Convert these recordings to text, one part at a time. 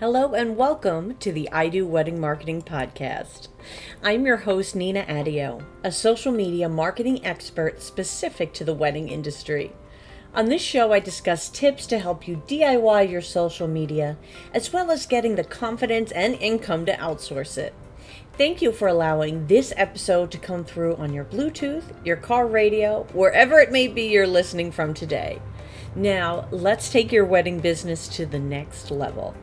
Hello and welcome to the I Do Wedding Marketing Podcast. I'm your host, Nina Addeo, a social media marketing expert specific to the wedding industry. On this show, I discuss tips to help you DIY your social media, as well as getting the confidence and income to outsource it. Thank you for allowing this episode to come through on your Bluetooth, your car radio, wherever it may be you're listening from today. Now, let's take your wedding business to the next level.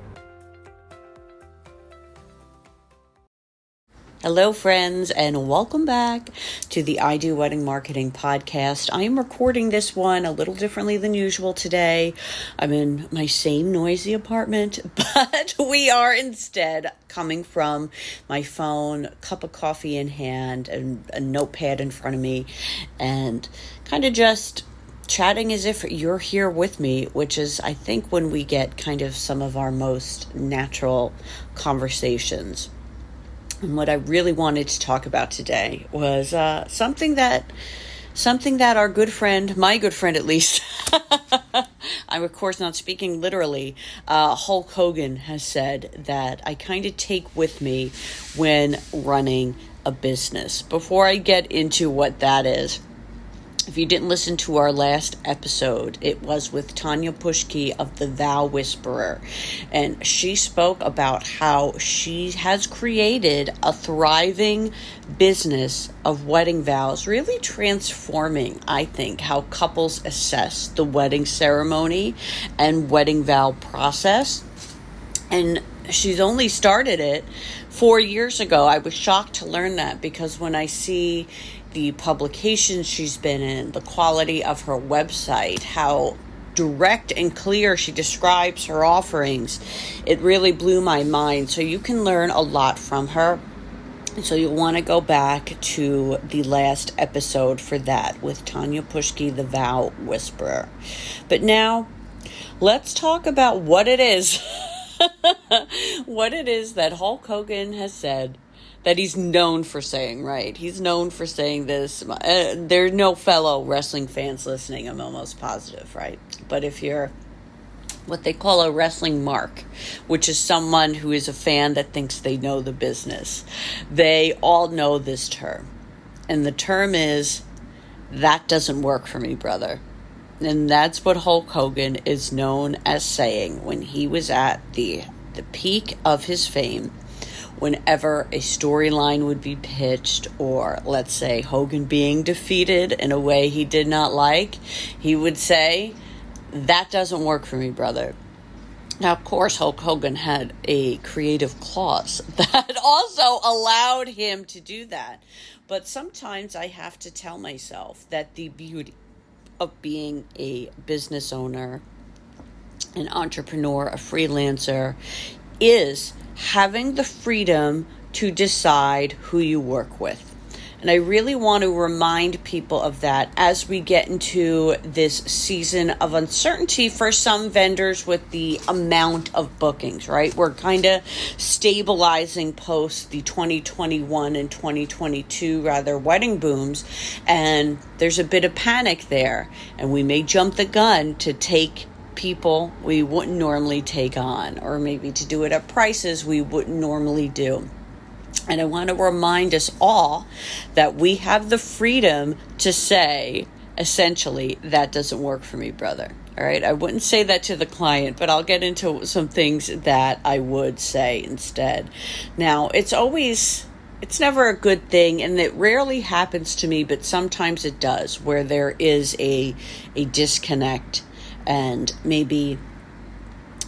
Hello, friends, and welcome back to the I Do Wedding Marketing Podcast. I am recording this one a little differently than usual today. I'm in my same noisy apartment, but we are instead coming from my phone, cup of coffee in hand, and a notepad in front of me, and kind of just chatting as if you're here with me, which is, I think, when we get kind of some of our most natural conversations. And what I really wanted to talk about today was something that our good friend, my good friend at least, I'm of course not speaking literally, Hulk Hogan has said that I kind of take with me when running a business. Before I get into what that is, if you didn't listen to our last episode, it was with Tanya Pushki of The Vow Whisperer. And she spoke about how she has created a thriving business of wedding vows, really transforming, I think, how couples assess the wedding ceremony and wedding vow process. And she's only started it 4 years ago. I was shocked to learn that, because when I see the publications she's been in, the quality of her website, how direct and clear she describes her offerings, it really blew my mind. So you can learn a lot from her. So you'll want to go back to the last episode for that with Tanya Pushki, the Vow Whisperer. But now let's talk about what it is, what it is that Hulk Hogan has said that he's known for saying, right? He's known for saying this. There are no fellow wrestling fans listening, I'm almost positive, right? But if you're what they call a wrestling mark, which is someone who is a fan that thinks they know the business, they all know this term. And the term is, "That doesn't work for me, brother." And that's what Hulk Hogan is known as saying when he was at the peak of his fame. Whenever a storyline would be pitched, or let's say Hogan being defeated in a way he did not like, he would say, "That doesn't work for me, brother." Now, of course, Hulk Hogan had a creative clause that also allowed him to do that. But sometimes I have to tell myself that the beauty of being a business owner, an entrepreneur, a freelancer, is having the freedom to decide who you work with. And I really want to remind people of that as we get into this season of uncertainty for some vendors with the amount of bookings, right? We're kind of stabilizing post the 2021 and 2022 wedding booms, and there's a bit of panic there, and we may jump the gun to take people we wouldn't normally take on, or maybe to do it at prices we wouldn't normally do. And I want to remind us all that we have the freedom to say, essentially, "That doesn't work for me, brother." All right. I wouldn't say that to the client, but I'll get into some things that I would say instead. Now, it's never a good thing, and it rarely happens to me, but sometimes it does, where there is a disconnect and maybe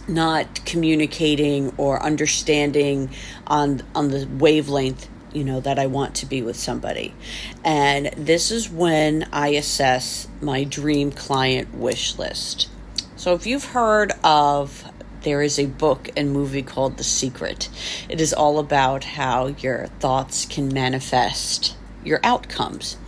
not communicating or understanding on the wavelength, that I want to be with somebody. And this is when I assess my dream client wish list. So if you've heard of, there is a book and movie called The Secret. It is all about how your thoughts can manifest your outcomes.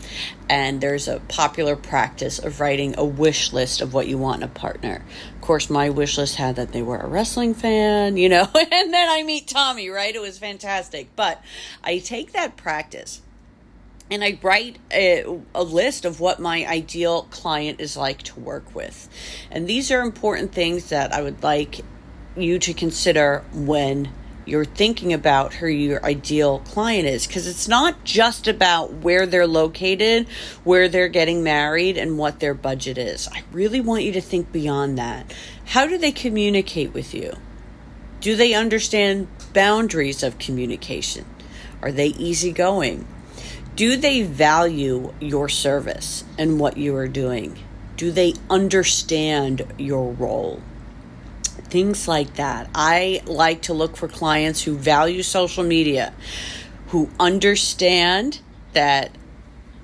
And there's a popular practice of writing a wish list of what you want in a partner. Of course, my wish list had that they were a wrestling fan, and then I meet Tommy, right? It was fantastic. But I take that practice and I write a list of what my ideal client is like to work with. And these are important things that I would like you to consider when you're thinking about who your ideal client is, because it's not just about where they're located, where they're getting married, and what their budget is. I really want you to think beyond that. How do they communicate with you? Do they understand boundaries of communication? Are they easygoing? Do they value your service and what you are doing? Do they understand your role? Things like that. I like to look for clients who value social media, who understand that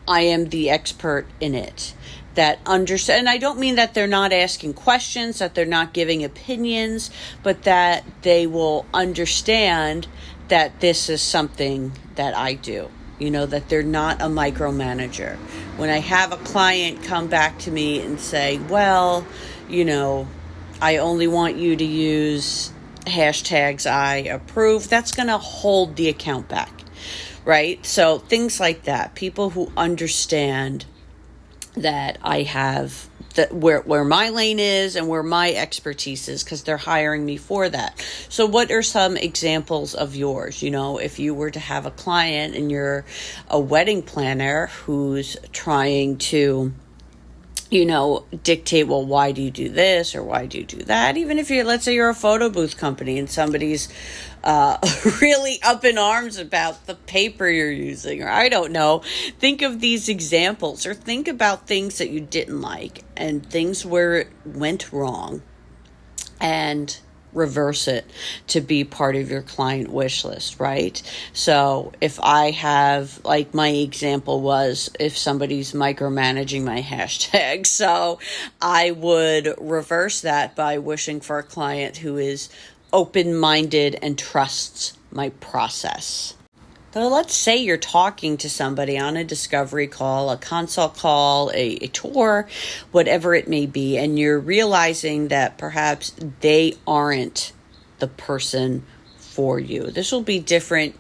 I am the expert in it, that understand, and I don't mean that they're not asking questions, that they're not giving opinions, but that they will understand that this is something that I do. That they're not a micromanager. When I have a client come back to me and say, well, I only want you to use hashtags I approve, that's going to hold the account back, right? So things like that. People who understand that I have where my lane is and where my expertise is, because they're hiring me for that. So what are some examples of yours? If you were to have a client and you're a wedding planner who's trying to dictate, well, why do you do this or why do you do that? Even if let's say you're a photo booth company and somebody's really up in arms about the paper you're using, or I don't know. Think of these examples, or think about things that you didn't like and things where it went wrong, and reverse it to be part of your client wish list, right? So if I have, like my example was, if somebody's micromanaging my hashtag, so I would reverse that by wishing for a client who is open-minded and trusts my process. So let's say you're talking to somebody on a discovery call, a consult call, a tour, whatever it may be, and you're realizing that perhaps they aren't the person for you. This will be different,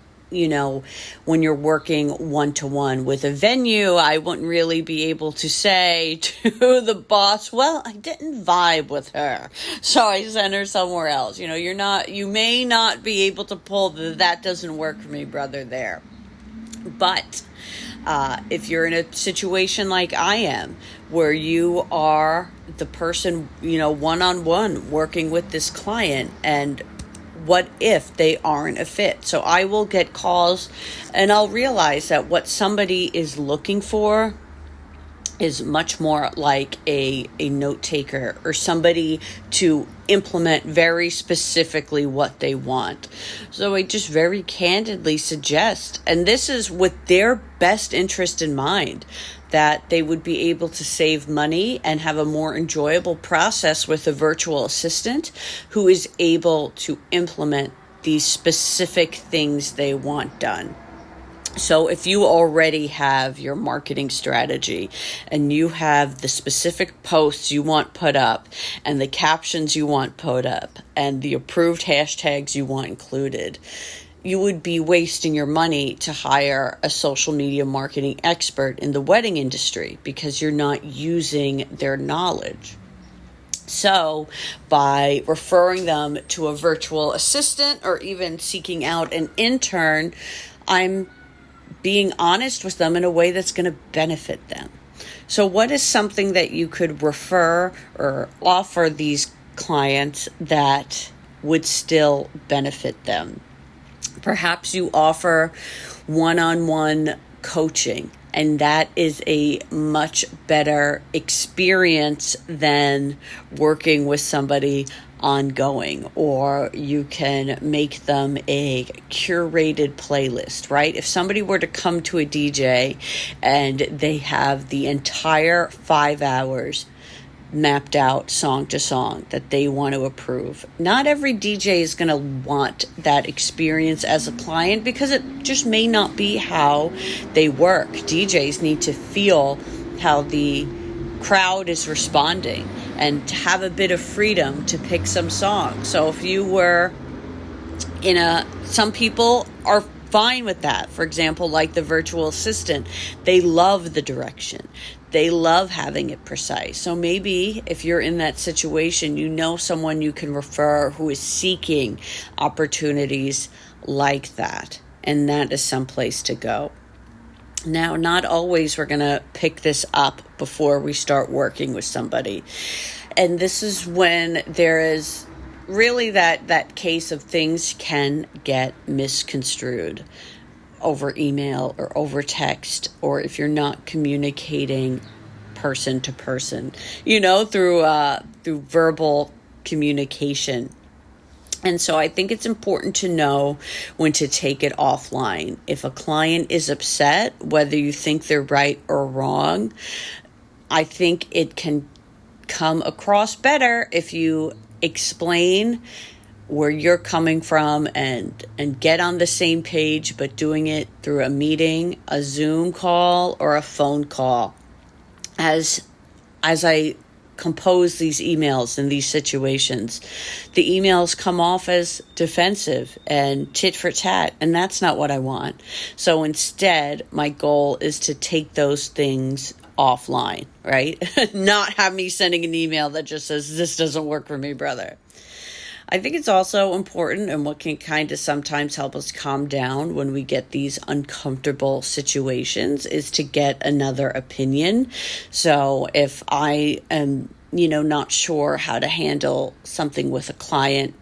when you're working one-to-one with a venue. I wouldn't really be able to say to the boss, well, I didn't vibe with her, so I sent her somewhere else. You may not be able to pull that doesn't work for me, brother, there. But if you're in a situation like I am, where you are the person, one-on-one working with this client, and what if they aren't a fit? So I will get calls and I'll realize that what somebody is looking for is much more like a note taker, or somebody to implement very specifically what they want. So I just very candidly suggest, and this is with their best interest in mind, that they would be able to save money and have a more enjoyable process with a virtual assistant who is able to implement these specific things they want done. So if you already have your marketing strategy and you have the specific posts you want put up and the captions you want put up and the approved hashtags you want included, you would be wasting your money to hire a social media marketing expert in the wedding industry because you're not using their knowledge. So by referring them to a virtual assistant or even seeking out an intern, I'm being honest with them in a way that's going to benefit them. So what is something that you could refer or offer these clients that would still benefit them? Perhaps you offer one-on-one coaching, and that is a much better experience than working with somebody ongoing. Or you can make them a curated playlist, right? If somebody were to come to a DJ and they have the entire 5 hours mapped out song to song that they want to approve, not every DJ is going to want that experience as a client, because it just may not be how they work. DJs need to feel how the crowd is responding and to have a bit of freedom to pick some songs. So if you were some people are fine with that. For example, like the virtual assistant, they love the direction. they love having it precise. So maybe if you're in that situation, you know someone you can refer who is seeking opportunities like that. And that is someplace to go. Now, not always we're going to pick this up before we start working with somebody. And this is when there is really that case of things can get misconstrued over email or over text, or if you're not communicating person to person, through verbal communication. And so I think it's important to know when to take it offline. If a client is upset, whether you think they're right or wrong, I think it can come across better if you explain where you're coming from and get on the same page, but doing it through a meeting, a Zoom call, or a phone call. As I compose these emails in these situations, the emails come off as defensive and tit for tat, and that's not what I want. So instead, my goal is to take those things offline, right? Not have me sending an email that just says, this doesn't work for me, brother. I think it's also important, and what can kind of sometimes help us calm down when we get these uncomfortable situations, is to get another opinion. So if I am, not sure how to handle something with a client,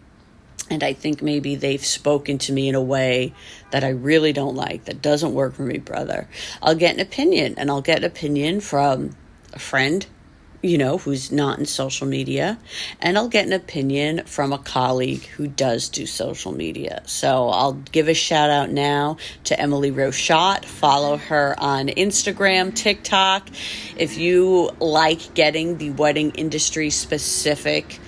and I think maybe they've spoken to me in a way that I really don't like, that doesn't work for me, brother, I'll get an opinion, and I'll get an opinion from a friend, who's not in social media, and I'll get an opinion from a colleague who does do social media. So I'll give a shout out now to Emily Rochot. Follow her on Instagram, TikTok. If you like getting the wedding industry specific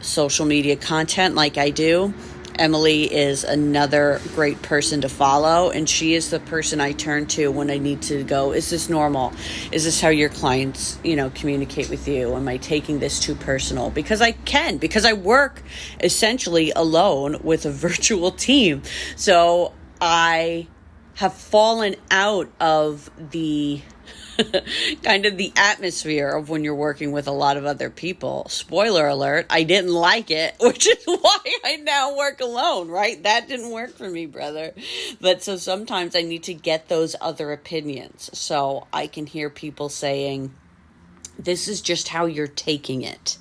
social media content like I do, Emily is another great person to follow, and she is the person I turn to when I need to go, is this normal? Is this how your clients, communicate with you? Am I taking this too personal? Because I work essentially alone with a virtual team. So I have fallen out of the kind of the atmosphere of when you're working with a lot of other people. Spoiler alert, I didn't like it, which is why I now work alone, right? That didn't work for me, brother. But so sometimes I need to get those other opinions. So I can hear people saying, this is just how you're taking it.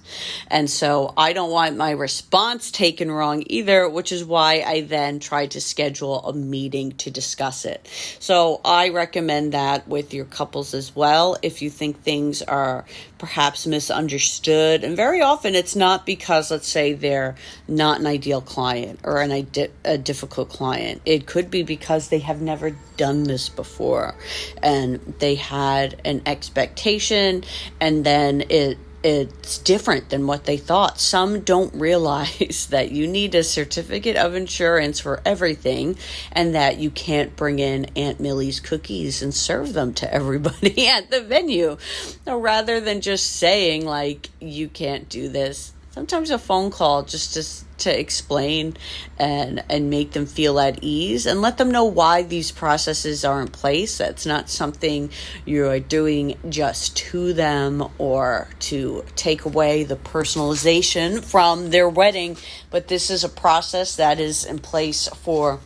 And so I don't want my response taken wrong either, which is why I then try to schedule a meeting to discuss it. So I recommend that with your couples as well. If you think things are perhaps misunderstood, and very often it's not because, let's say, they're not an ideal client or a difficult client. It could be because they have never done this before and they had an expectation, and then it's different than what they thought. Some don't realize that you need a certificate of insurance for everything, and that you can't bring in Aunt Millie's cookies and serve them to everybody at the venue. So rather than just saying like, you can't do this, sometimes a phone call just to explain and make them feel at ease and let them know why these processes are in place. That's not something you are doing just to them or to take away the personalization from their wedding, but this is a process that is in place for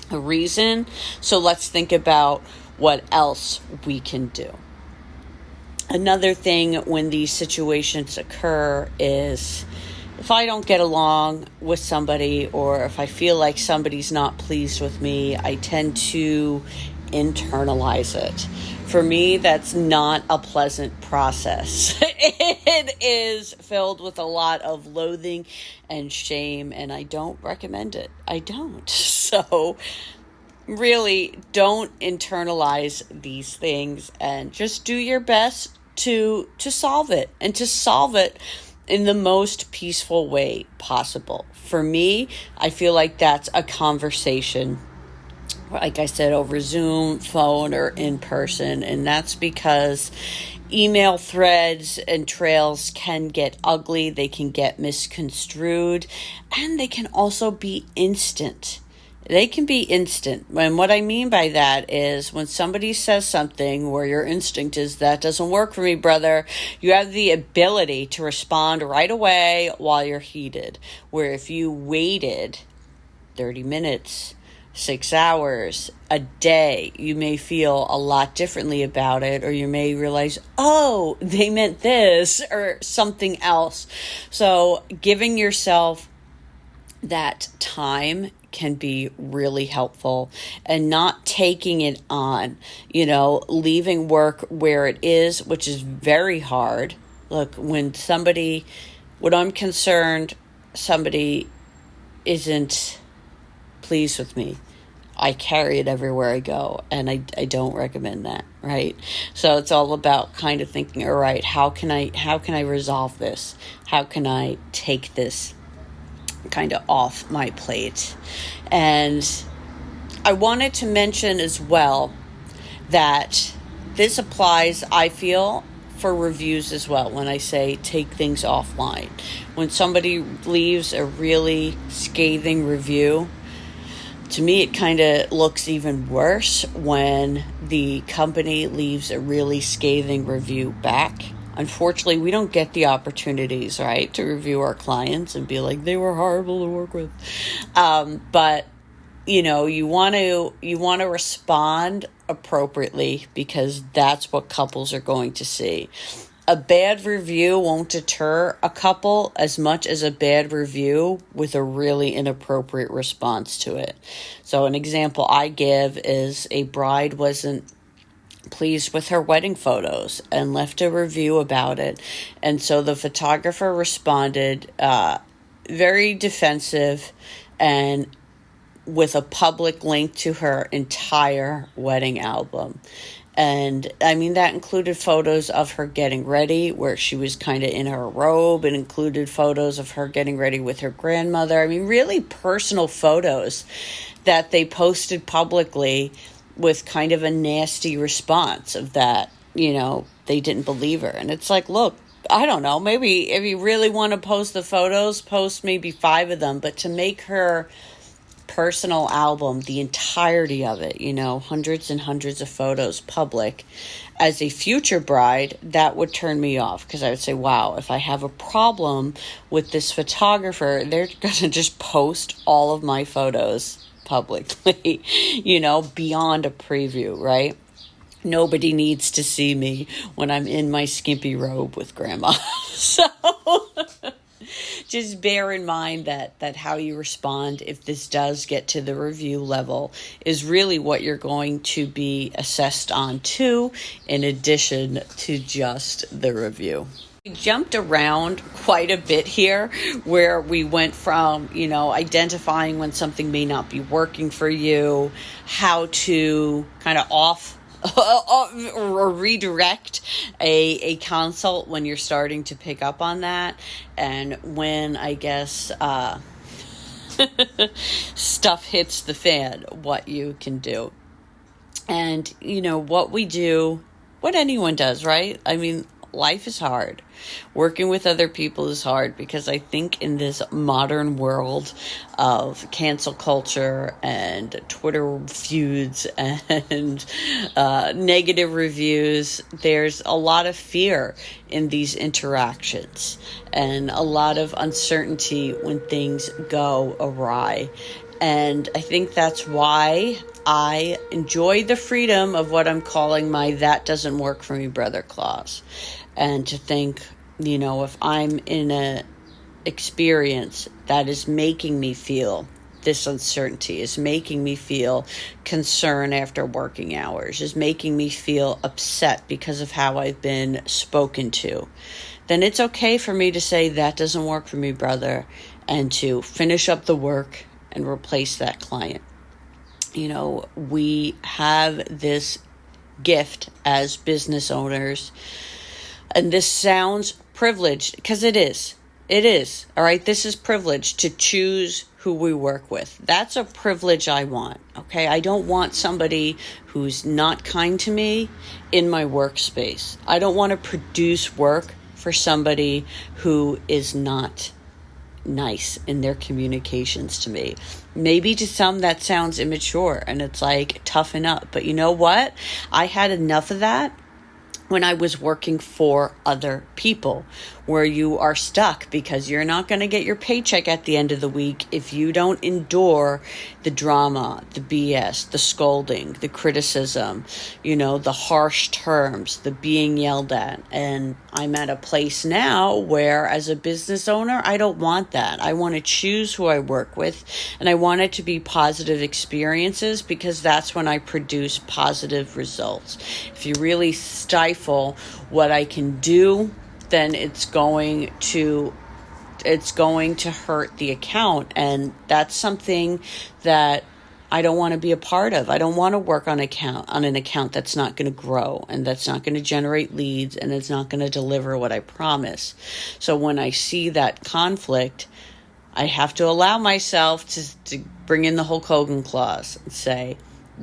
a reason. So let's think about what else we can do. Another thing when these situations occur is if I don't get along with somebody, or if I feel like somebody's not pleased with me, I tend to internalize it. For me, that's not a pleasant process. It is filled with a lot of loathing and shame, and I don't recommend it. I don't. So really, don't internalize these things, and just do your best to solve it, and to solve it in the most peaceful way possible. For me, I feel like that's a conversation, like I said, over Zoom, phone, or in person. And that's because email threads and trails can get ugly, they can get misconstrued, and they can also be instant. they can be instant. And what I mean by that is when somebody says something where your instinct is, that doesn't work for me, brother, you have the ability to respond right away while you're heated. Where if you waited 30 minutes, 6 hours, a day, you may feel a lot differently about it, or you may realize, oh, they meant this or something else. So giving yourself that time can be really helpful, and not taking it on, leaving work where it is, which is very hard. Look, when I'm concerned, somebody isn't pleased with me, I carry it everywhere I go, and I don't recommend that, right? So it's all about kind of thinking, all right, how can I resolve this? How can I take this kind of off my plate? And I wanted to mention as well that this applies, I feel, for reviews as well. When I say take things offline, when somebody leaves a really scathing review, to me, it kind of looks even worse when the company leaves a really scathing review back. Unfortunately, we don't get the opportunities, right, to review our clients and be like, they were horrible to work with. But you want to respond appropriately, because that's what couples are going to see. A bad review won't deter a couple as much as a bad review with a really inappropriate response to it. So an example I give is a bride wasn't pleased with her wedding photos and left a review about it. And so the photographer responded very defensive and with a public link to her entire wedding album. And I mean, that included photos of her getting ready where she was kind of in her robe. It included photos of her getting ready with her grandmother. I mean, really personal photos that they posted publicly, with kind of a nasty response of that, they didn't believe her. And it's like, look, I don't know, maybe if you really want to post the photos, post maybe 5 of them, but to make her personal album, the entirety of it, hundreds and hundreds of photos public, as a future bride, that would turn me off, because I would say, wow, if I have a problem with this photographer, they're going to just post all of my photos publicly, beyond a preview, right? Nobody needs to see me when I'm in my skimpy robe with grandma. So just bear in mind that how you respond, if this does get to the review level, is really what you're going to be assessed on too, in addition to just the review. We jumped around quite a bit here, where we went from, identifying when something may not be working for you, how to kind of or redirect a consult when you're starting to pick up on that, and when, I guess, stuff hits the fan, what you can do. And, what we do, what anyone does, right? I mean, life is hard. Working with other people is hard, because I think in this modern world of cancel culture and Twitter feuds and negative reviews, there's a lot of fear in these interactions and a lot of uncertainty when things go awry. And I think that's why I enjoy the freedom of what I'm calling my "that doesn't work for me" brother clause. And to think, if I'm in a experience that is making me feel this uncertainty, is making me feel concern after working hours, is making me feel upset because of how I've been spoken to, then it's okay for me to say, that doesn't work for me, brother, and to finish up the work and replace that client. We have this gift as business owners, and this sounds privileged, because it is. It is. All right. This is privilege, to choose who we work with. That's a privilege I want. Okay. I don't want somebody who's not kind to me in my workspace. I don't want to produce work for somebody who is not nice in their communications to me. Maybe to some that sounds immature and it's like, toughen up. But you know what? I had enough of that when I was working for other people, where you are stuck because you're not going to get your paycheck at the end of the week if you don't endure the drama, the BS, the scolding, the criticism, the harsh terms, the being yelled at. And I'm at a place now where, as a business owner, I don't want that. I want to choose who I work with, and I want it to be positive experiences, because that's when I produce positive results. If you really stifle what I can do, then it's going to hurt the account. And that's something that I don't want to be a part of. I don't want to work on an account that's not going to grow, and that's not going to generate leads, and it's not going to deliver what I promise. So when I see that conflict, I have to allow myself to bring in the Hulk Hogan clause and say,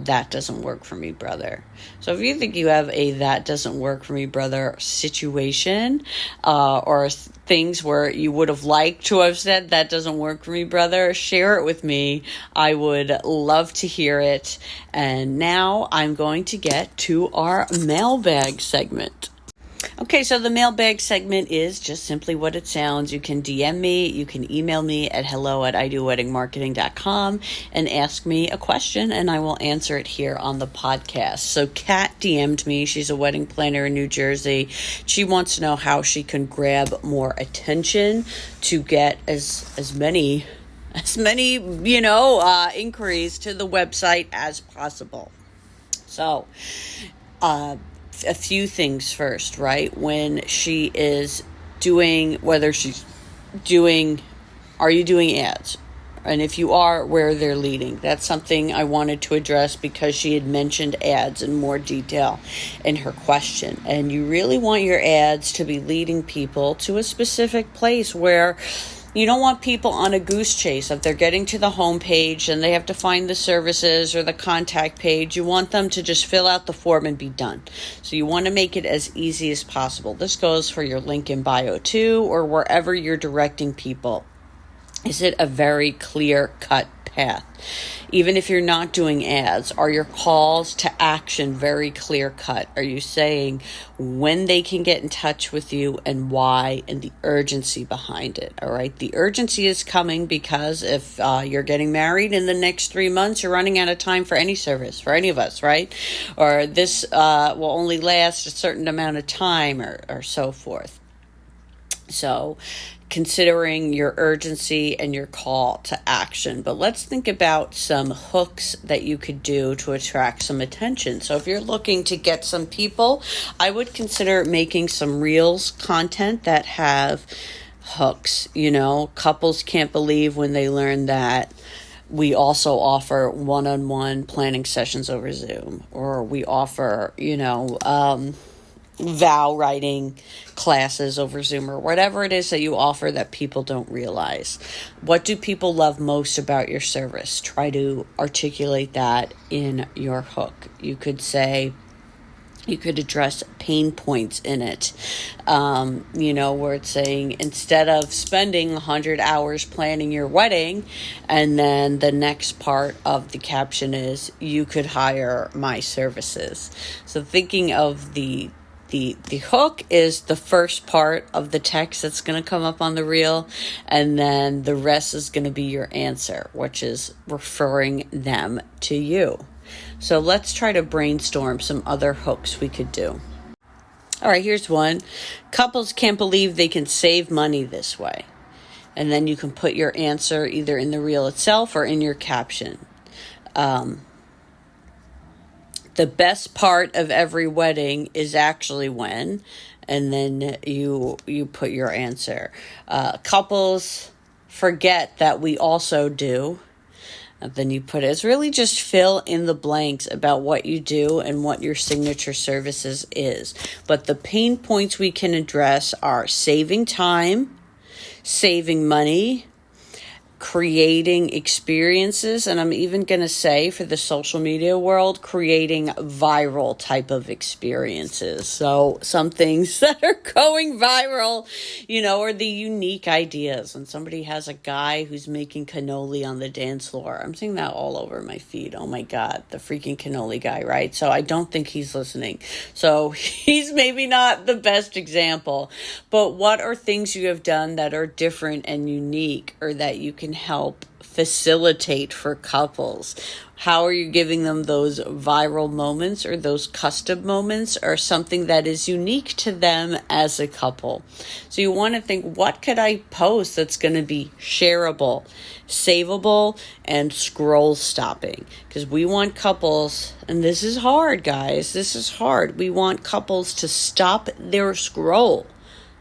that doesn't work for me, brother. So if you think you have a that doesn't work for me, brother situation, or things where you would have liked to have said that doesn't work for me, brother, share it with me. I would love to hear it. And now I'm going to get to our mailbag segment. Okay, so the mailbag segment is just simply what it sounds. You can DM me, you can email me at hello@idoweddingmarketing.com and ask me a question, and I will answer it here on the podcast. So Kat DM'd me. She's a wedding planner in New Jersey. She wants to know how she can grab more attention to get as many inquiries to the website as possible. So, a few things first, right? When she is are you doing ads? And if you are, where they're leading. That's something I wanted to address because she had mentioned ads in more detail in her question. And you really want your ads to be leading people to a specific place where you don't want people on a goose chase. If they're getting to the home page and they have to find the services or the contact page, you want them to just fill out the form and be done. So you want to make it as easy as possible. This goes for your link in bio too, or wherever you're directing people. Is it a very clear-cut path? Even if you're not doing ads, are your calls to action very clear-cut? Are you saying when they can get in touch with you and why, and the urgency behind it? All right. The urgency is coming because if you're getting married in the next 3 months, you're running out of time for any service, for any of us, right? Or this will only last a certain amount of time, or so forth. So considering your urgency and your call to action. But let's think about some hooks that you could do to attract some attention. So if you're looking to get some people, I would consider making some reels content that have hooks. Couples can't believe when they learn that we also offer one-on-one planning sessions over Zoom, or we offer, vow writing classes over Zoom, or whatever it is that you offer that people don't realize. What do people love most about your service? Try to articulate that in your hook. You could address pain points in it, where it's saying, instead of spending 100 hours planning your wedding, and then the next part of the caption is, you could hire my services. So thinking of the hook is the first part of the text that's going to come up on the reel, and then the rest is going to be your answer, which is referring them to you. So let's try to brainstorm some other hooks we could do. All right, here's one. Couples can't believe they can save money this way. And then you can put your answer either in the reel itself or in your caption. The best part of every wedding is actually when, and then you put your answer. Couples forget that we also do. And then you put it. It's really just fill in the blanks about what you do and what your signature services is. But the pain points we can address are saving time, saving money, creating experiences, and I'm even going to say for the social media world, creating viral type of experiences. So some things that are going viral, are the unique ideas. When somebody has a guy who's making cannoli on the dance floor, I'm seeing that all over my feed. Oh my God, the freaking cannoli guy, right? So I don't think he's listening. So he's maybe not the best example, but what are things you have done that are different and unique, or that you can help facilitate for couples? How are you giving them those viral moments, or those custom moments, or something that is unique to them as a couple? So you want to think, what could I post that's going to be shareable, savable, and scroll stopping? Because we want couples, and this is hard, guys, this is hard. We want couples to stop their scroll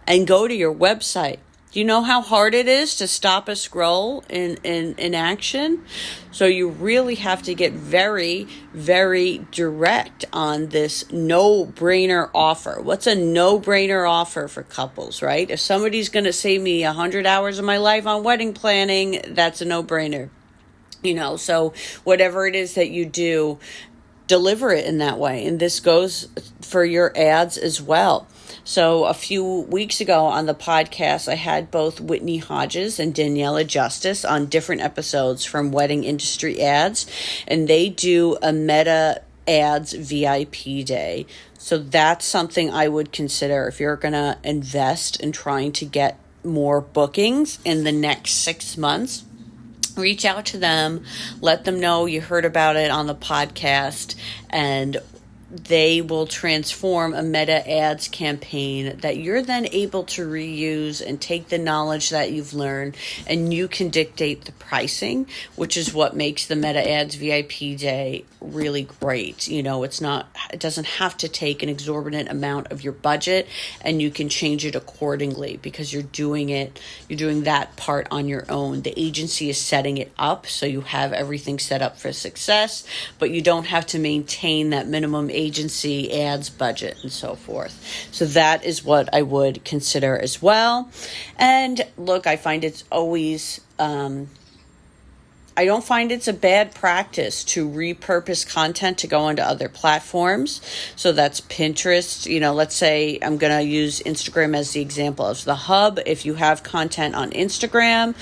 and go to your website. Do you know how hard it is to stop a scroll in action? So you really have to get very, very direct on this no-brainer offer. What's a no-brainer offer for couples, right? If somebody's going to save me 100 hours of my life on wedding planning, that's a no-brainer. So whatever it is that you do, deliver it in that way. And this goes for your ads as well. So a few weeks ago on the podcast, I had both Whitney Hodges and Daniela Justice on different episodes from Wedding Industry Ads, and they do a Meta Ads VIP day. So that's something I would consider if you're going to invest in trying to get more bookings in the next 6 months. Reach out to them, let them know you heard about it on the podcast, and they will transform a Meta Ads campaign that you're then able to reuse and take the knowledge that you've learned, and you can dictate the pricing, which is what makes the Meta Ads VIP day really great. It doesn't have to take an exorbitant amount of your budget, and you can change it accordingly because you're doing that part on your own. The agency is setting it up, so you have everything set up for success, but you don't have to maintain that minimum agency ads budget and so forth. So that is what I would consider as well. And look, I find it's always I don't find it's a bad practice to repurpose content to go onto other platforms. So that's Pinterest. Let's say I'm going to use Instagram as the example of the hub. If you have content on Instagram,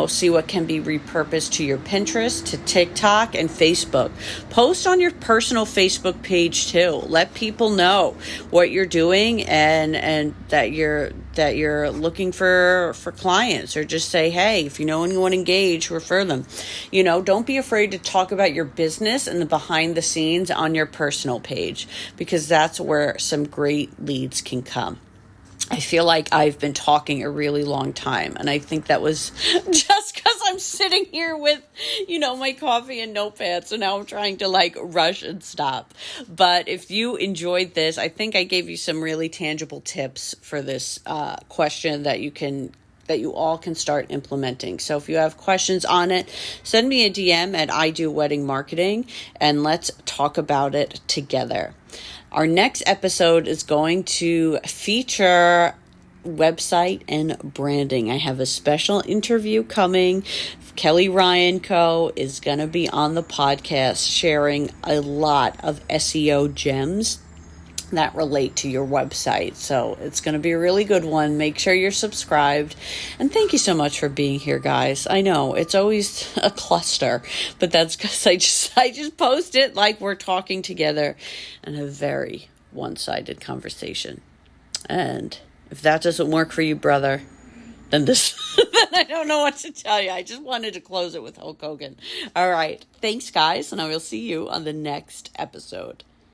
see what can be repurposed to your Pinterest, to TikTok, and Facebook. Post on your personal Facebook page too. Let people know what you're doing and that you're looking for clients, or just say, hey, if you know anyone engaged, refer them. Don't be afraid to talk about your business and the behind the scenes on your personal page, because that's where some great leads can come. I feel like I've been talking a really long time, and I think that was just because I'm sitting here with, my coffee and notepad, so now I'm trying to rush and stop. But if you enjoyed this, I think I gave you some really tangible tips for this question that you all can start implementing. So if you have questions on it, send me a DM at I Do Wedding Marketing, and let's talk about it together. Our next episode is going to feature website and branding. I have a special interview coming. Kelly Ryan Co. is going to be on the podcast sharing a lot of SEO gems that relate to your website. So it's going to be a really good one. Make sure you're subscribed. And thank you so much for being here, guys. I know it's always a cluster, but that's because I just post it like we're talking together in a very one-sided conversation. And if that doesn't work for you, brother, then then I don't know what to tell you. I just wanted to close it with Hulk Hogan. All right. Thanks, guys. And I will see you on the next episode.